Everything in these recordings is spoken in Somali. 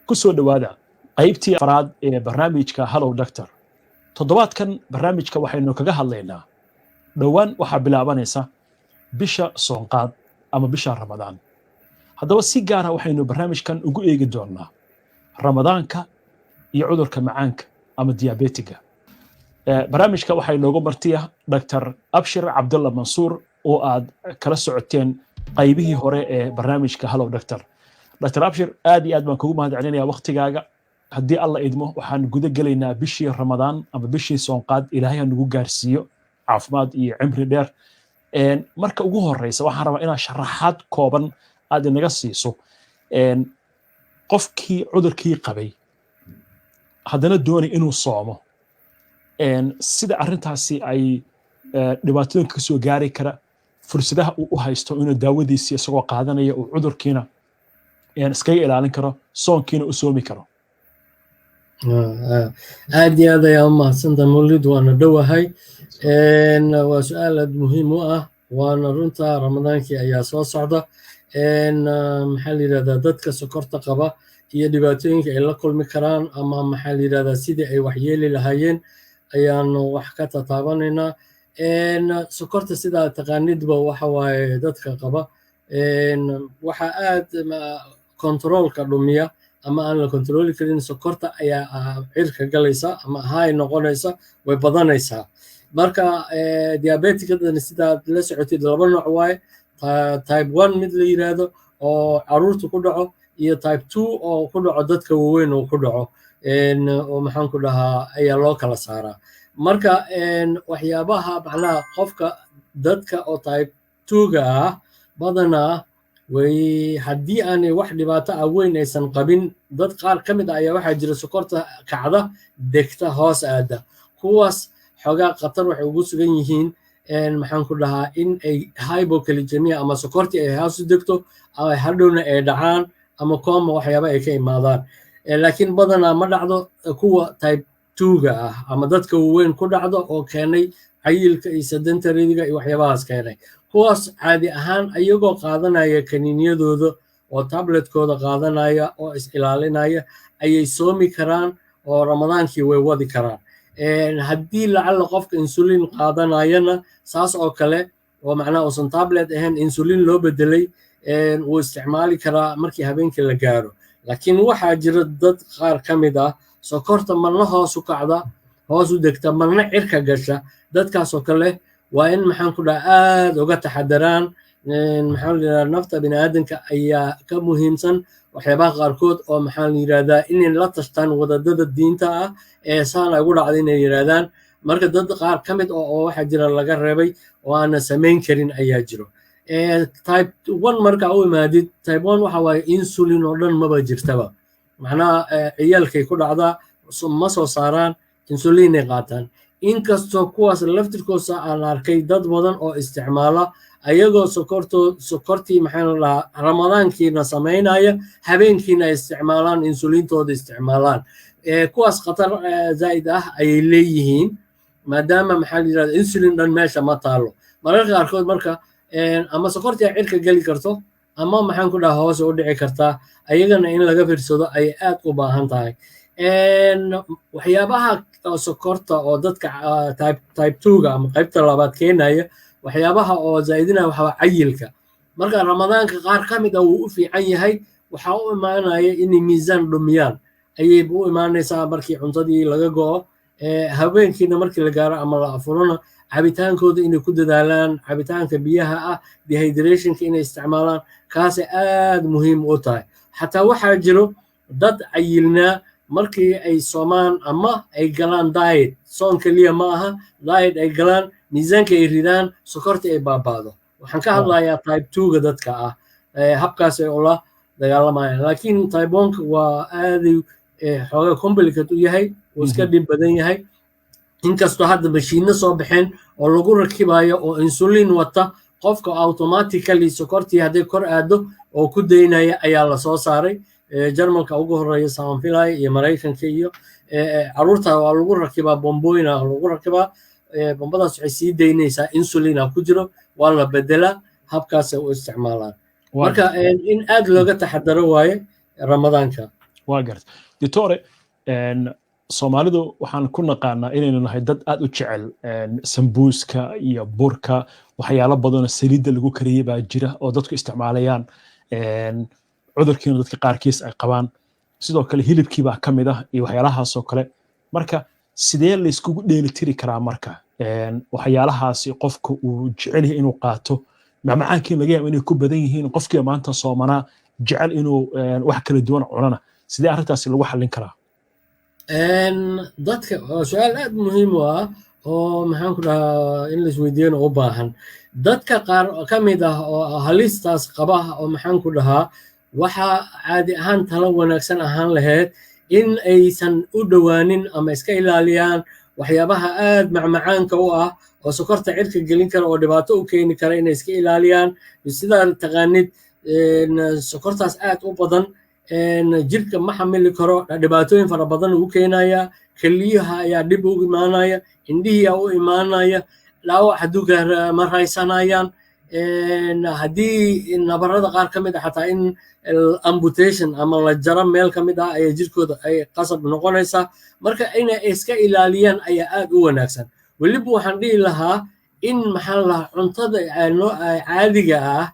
kusoo dhawaada qaybtii afraad ee barnaamijka Hello Doctor. Toddobaadkan barnaamijka waxaynu kaga hadlaynaa dhowaan waxaa bilaabanaysa bisha soonqaad ama bisha Ramadaan. Haddaba si gaar ah waxaynu barnaamijkan ugu eegi doonaa Ramadaanka iyo cudurka macaanka ama diabetiga. barnaamijka waxaa inoogu martiya Dr. Abshir Cabdulla Mansuur oo aad kala socoteen qaybihii hore ee barnaamijka Hello Doctor. Dr. Abshir aad iyo aad baan kugu mahadcelinayaa waqtigaaga. haddii alla idmo waxaan guda gelaynaa bishii Ramadaan ama bishii soonqaad Ilaahay nagu gaarsiiyo caafimaad iyo cimri dheer. marka ugu horeysa waxaan rabaa inaad sharaxaad kooban aad inaga siiso qofkii cudurkii qabay haddana doonay inuu soomo sida arrintaasi ay dhibaatooyinka ka soo gaari kara fursadaha uu u haysto inuu daawadiisa isagoo qaadanaya uu cudurkiina iskaga ilaalin karo soonkiina u soomi karo. aad iyo aad ayaa u mahadsantahay Mawlid, waana dhowahay. waa su-aal aad muhiim u ah, waana runta Ramadaankii ayaa soo socda. maxaa la yidhahdaa dadka sokorta qaba iyo dhibaatooyinka ay la kulmi karaan ama maxaa la yidhahdaa sidii ay waxyeeli lahaayeen ayaanu wax ka tataabanaynaa. sokorta sidaa taqaanidba waxa waaye dadka qaba waxa aad kontroolka dhumiya ama aan la kontrooli karin sokorta ayaa cirka galaysa ama hay noqonaysa, way badanaysaa. marka diabetikadana sidaad la socotid laba nooc waaye, type 1 mid la yiraahdo oo caruurta ku dhaco iyo type 2 oo ku dhaco dadka waaweyn oo ku dhaco oo maxaan ku dhahaa ayaa loo kala saaraa. marka waxyaabaha macnaha qofka dadka oo type 2ga ah badanaa way haddii aanay wax dhibaato ah weyn aysan qabin, dad qaar ka mid ah ayaa waxaa jira sokorta kacda degta hoos aada, kuwaas xoogaa khatar waxay ugu sugan yihiin maxaan ku dhahaa in ay hypoglycemia ama sokortii ay hoos u degto ama hadhowna ay dhacaan ama kooma waxyaaba ay ka imaadaan. laakiin badanaa ma dhacdo kuwa type 2ga ah ama dadka waaweyn ku dhacdo oo keenay cayilka iyo sedentariga iyo waxyaabahaas keenay. kuwaas caadi ahaan ayagoo qaadanaya kaniiniyadooda oo tabletkooda qaadanaya oo is ilaalinaya ayay soomi karaan oo Ramadaankii way wadi karaan. haddii lacalla qofka insulin qaadanayana saas oo kale oo macnaha uusan tablet ahayn insulin loo bedelay wuu isticmaali karaa markii habeenkii la gaaro. laakiin waxaa jira dad qaar ka mid ah sokorta marna hoos u kacda, hoos u degta, marna cirka gasha. dadkaasoo kale waa in maxaan ku dhaha aad uga taxadaraan. maxaa la yidhahdaa nafta bini'aadanka ayaa ka muhiimsan waxyaabaha qaarkood oo maxaa la yidhahdaa inay la tashtaan wadadada diinta ah ee saana ugu dhacda inay yidhaahdaan. marka dad qaar ka mid oo waxaa jira laga reebay oo aana samayn karin ayaa jiro. type 1 marka u imaadid, type 1 waxa waaye insulin oo dhan maba jirtaba, macnaha ciyaalkay ku dhacdaa ma soo saaraan insulinay qaataan. inkastoo kuwaas laftirkoosa aan arkay dad badan oo isticmaala ayagoo sokortii maxaa la dhahaa Ramadaankiina samaynaya, habeenkiina ay isticmaalaan insulintooda isticmaalaan. kuwaas khatar zaa'id ah ayay leeyihiin maadaama maxaa la yidhahdaa insulin dhan meesha ma taalo. mararka qaarkood marka ama sokortii ay cirka geli karto ama maxaan ku dhahaa hoos u dhici kartaa, ayagana in laga fiirsado ay aad u baahan tahay. waxyaabaha sokorta oo dadka type 2ga ama qaybta labaad keenaya waxyaabaha oo zaa'idinaya waxaa cayilka. marka Ramadaanka qaar ka mid ah wuu u fiican yahay, waxaa u imaanaya inay miisaan dhumiyaan ayay u imaanaysaa markii cuntadii laga go'o. habeenkiina markii la gaaro ama la afurona cabitaankooda inay ku dadaalaan, cabitaanka biyaha ah, dehydrationka inay isticmaalaan, kaasay aad muhiim u tahay. xataa waxaa jiro dad cayilnaa markii ay soomaan ama ay galaan diet, soon keliya ma aha, diet ay galaan, miisaanka ay ridaan, sokorta ay baabaado. waxaan ka hadlayaa type 2ga dadka ah, habkaas ay ula dagaalamayaan. laakiin type 1 waa aaday xoogaa complicate u yahay, uu iska dhib badan yahay. inkastoo hadda mashiinno soo baxeen oo lagu rakibayo oo insulin wata, qofka automatically sokortii hadday kor aado oo ku daynaya ayaa la soo saaray. jarmalka ugu horeeya saanfilay iyo Mareykanka iyo caruurta waa lagu rakibaa bombooyin lagu rakibaa. bombadaas waxay sii daynaysaa insulin ku jiro, waa la bedelaa, habkaas ay u isticmaalaan. marka in aad looga taxadaro waaye Ramadaanka. واقرت دكتور Soomaalidu waxaan ku naqaanaa inaynu nahay dad aad u jecel sambuuska iyo burka waxyaalo badan oo saliidda lagu kariyay baa jira oo dadku isticmaalayaan cudurkiina dadka qaarkiis ay qabaan sidoo kale hilibkii baa ka mid ah iyo waxyaalahaas oo kale marka sidee la iskugu dheelitiri karaa marka waxyaalahaasi qofku uu jecel yahay inuu qaato macmacaankii laga yaabo inay ku badan yihiin qofkii maanta soomanaa jecel inuu wax kala duwan cunana sidee arrintaasi lagu xallin karaa dadka su'aal aad muhiim u ah oo maxaan ku dhahaa in la isweydiiyana u baahan dadka qaar ka mid ah oo halistaas qaba oo maxaan ku dhahaa waxa caadi ahaan talo wanaagsan ahaan lahayd in aysan u dhowaanin ama iska ilaaliyaan waxyaabaha aad macmacaanka u ah oo sokorta cirka gelin kara oo dhibaato u keeni kara inay iska ilaaliyaan sidaa taqaanid sokortaas aad u badan jirka ma xamili karo dhibaatooyin fara badan uu keenaya keliyaha ayaa dhib u imaanaya indhihiya u imaanaya dhaawac hadduu ma raysanayaan haddii nabarada qaar ka mid ah xataa in amputation ama la jaro meel ka mid ah ayaa jirkooda ay qasab noqonaysaa marka inay iska ilaaliyaan ayaa aad u wanaagsan weliba waxaan dhihi lahaa in maxaa lahaa cuntada caadiga ah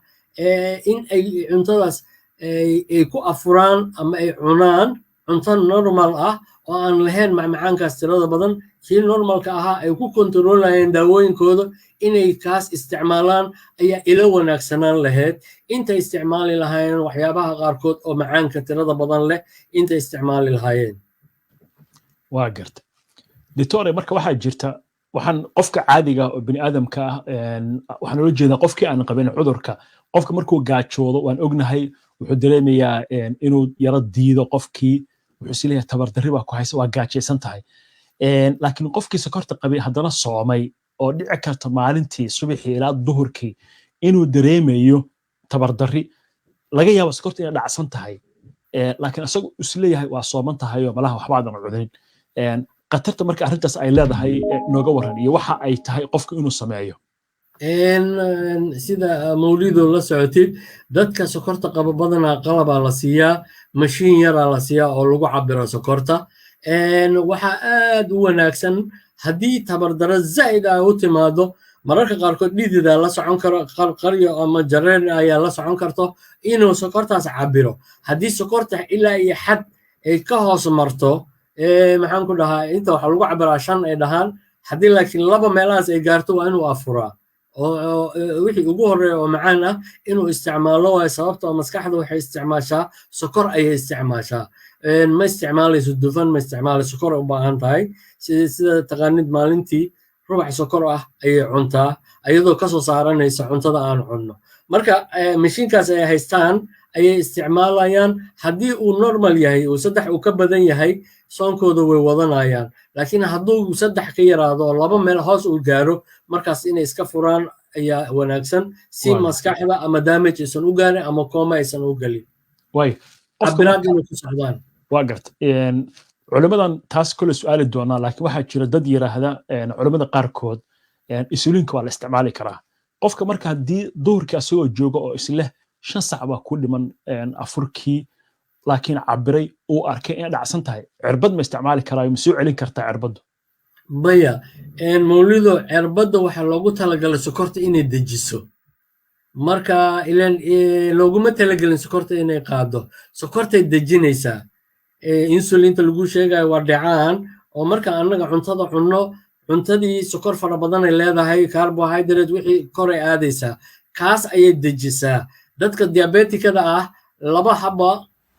in ay cuntadaas ay ku afuraan ama ay cunaan cunto normal ah oo aan lahayn macmacaankaas tirada badan kii normalka ahaa ay ku kontroolayeen daawooyinkooda inay kaas isticmaalaan ayaa ila wanaagsanaan lahayd intay isticmaali lahaayeen waxyaabaha qaarkood oo macaanka tirada badan leh intay isticmaali lahaayeen waa garta doctor marka waxaa jirta waxaan qofka caadiga oo bini aadamka ah waxaan ula jeedaa qofkii aan qabin cudurka qofka markuu gaajoodo waan ognahay wuxuu dareemayaa inuu yara diido qofkii wuxuu is leeyahay tabardarri baa ku haysa waa gaajaysan tahay laakiin qofkii sokorta qabay haddana soomay oo dhici karta maalintii subaxii ilaa duhurkii inuu dareemayo tabardarri laga yaabo sokorta inay dhacsan tahay laakiin isagu is leeyahay waa sooman tahay oo malaha waxba aadan cudayn qatarta marka arrintaas ay leedahay nooga waran iyo waxa ay tahay qofku inuu sameeyo sida mawlido la socotid dadka sokorta qaba badanaa qalabaa la siiyaa mashiin yaraa la siiyaa oo lagu cabiro sokorta waxaa aad u wanaagsan haddii tabardaro zaa'id ah u timaado mararka qaarkood dhididaa la socon karo qarqaryo ama jareer ayaa la socon karto inuu sokortaas cabiro haddii sokorta ilaa iyo xad ay ka hoos marto maxaan ku dhahaa inta waxaa lagu cabiraa 5 ay dhahaan haddii laakiin 2 meelahaas ay gaarto waa inuu afuraa oo wixii ugu horeeya oo macaan ah inuu isticmaalo waayo sababta oo maskaxda waxay isticmaashaa sokor ayay isticmaashaa ma isticmaalayso dufan ma isticmaalayso sokor u baahan tahay sida taqaanid maalintii rubax sokor ah ayay cuntaa iyadoo kasoo saaranaysa cuntada aan cunno marka mashiinkaas ay haystaan ayay isticmaalayaan haddii uu normal yahay uu 3 uu ka badan yahay soonkooda way wadanayaan laakiin hadduu 3 ka yaraado oo 2 meel hoos uu gaaro markaas inay iska furaan ayaa wanaagsan si maskaxda ama damage aysan u gaarin ama kooma aysan u galin way cabiraad inay ku socdaan waa garta culimadan taas kule su'aali doonaa laakiin waxaa jira dad yiraahda culimada qaarkood insulinka waa la isticmaali karaa qofka marka haddii duhurkii asagoo jooga oo isleh 5 saac baa ku dhiman afurkii laakiin cabiray uu arkay inay dhacsan tahay cirbad ma isticmaali karaa ma soo celin kartaa cirbaddu maya mawlido cirbadda waxaa loogu talagalay sokorta inay dejiso marka ilaan looguma talagelin sokorta inay qaado sokortay dejinaysaa insulinta lagu sheegayo waa dhacaan oo marka annaga cuntada cunno cuntadii sokor fara badan ay leedahay carbohydrate wixii kor ay aadaysaa kaas ayay dejisaa dadka diabetikada ah 2 haba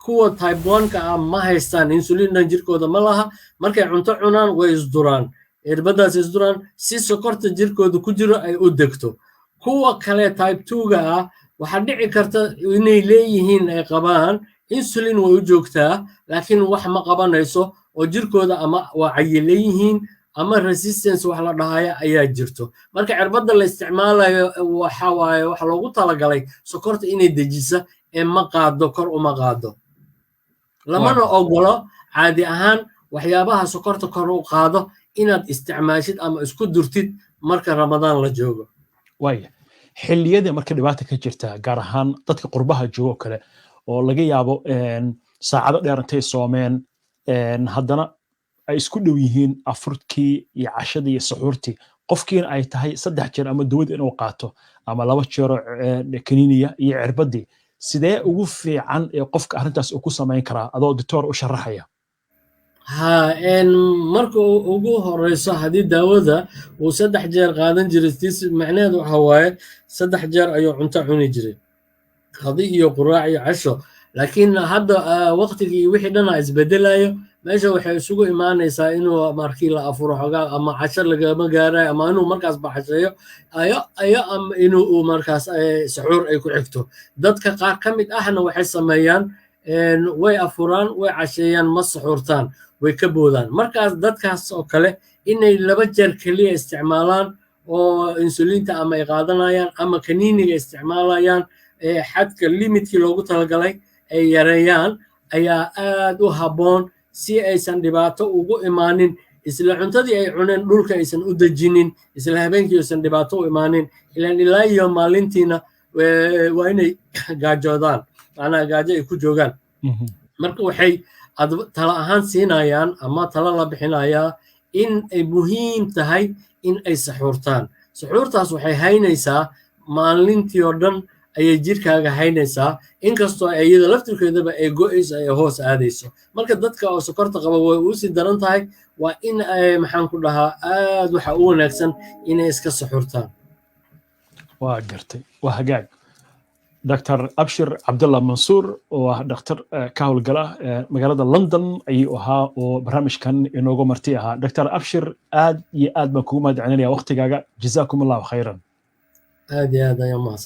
kuwa type 1 ka ah ma haystaan insulinna jirkooda ma laha markay cunto cunaan way isduraan irbadaas isduraan si sokorta jirkooda ku jiro ay u degto kuwa kale type 2 ga ah waxa dhici karta inay leeyihiin ay qabaan insulin way u joogtaa laakiin wax ma qabanayso oo jirkooda ama waa cayileeyihiin ama resistance wax la dhahayo ayaa jirto marka cirbadda la isticmaalayo waxa waaye wax loogu talagalay sokorta inay dejisa ee ma qaado kor uma qaado lamana ogolo caadi ahaan waxyaabaha sokorta kor u qaado inaad isticmaashid ama isku durtid marka ramadaan la joogo waaya xilliyada marka dhibaato ka jirta gaar ahaan dadka qurbaha joogo kale oo laga yaabo saacado dheer intay soomeen haddana ay isku dhow yihiin afurkii iyo cashadii iyo suxuurtii qofkiina ay tahay 3 jeer ama dawad inuu qaato ama 2 jeero kaniiniya iyo cirbadii sidee ugu fiican ee qofka arrintaas uu ku samayn karaa adoo doctor u sharaxaya marka ugu horeyso haddii daawada uu 3 jeer qaadan jiray macnaheedu waxa waaye 3 jeer ayuu cunto cuni jiray qadi iyo quraac iyo casho laakiin hadda waqtigii wixii dhan isbedelayo meesha waxay isugu imaanaysaa inuu markii la afuro xogaa ama casho lagama gaarayo ama inuu markaas baxasheeyo ama inuu markaas suxuur ay ku xigto dadka qaar ka mid ahna waxay sameeyaan way afuraan way casheeyaan ma suxuurtaan way ka boodaan markaas dadkaas oo kale inay 2 jeer kaliya isticmaalaan oo insulinta ama ay qaadanayaan ama kaniiniga isticmaalayaan xadka limitkii loogu talagalay ay yareeyaan ayaa aad u habboon si aysan dhibaato ugu imaanin isla cuntadii ay cuneen dhulka aysan u dejinin isla habeenkii aysan dhibaato u imaanin ilaa iyo maalintiina waa inay gaajoodaan macnaha gaajo ay ku joogaan marka waxay tala ahaan siinayaan ama tala la bixinayaa in ay muhiim tahay in ay saxuurtaan saxuurtaas waxay haynaysaa maalintii oo dhan ayay jirkaaga haynaysaa inkastoo iyada laftirkeedaba ay go'ayso ay hoos aadayso marka dadka oo sokorta qaba way u sii daran tahay waa in ay maxaan ku dhahaa aad waxa u wanaagsan inay iska saxuurtaan waa gartay waa hagaag دكتور أبشر عبد الله منصور ودكتور كاول جلا مجالات لندن أي وها وبرنامج كان إنه مرتيها دكتور أبشر آد مكومة عنيا وقت جزاكم الله خيرا هذه يا ما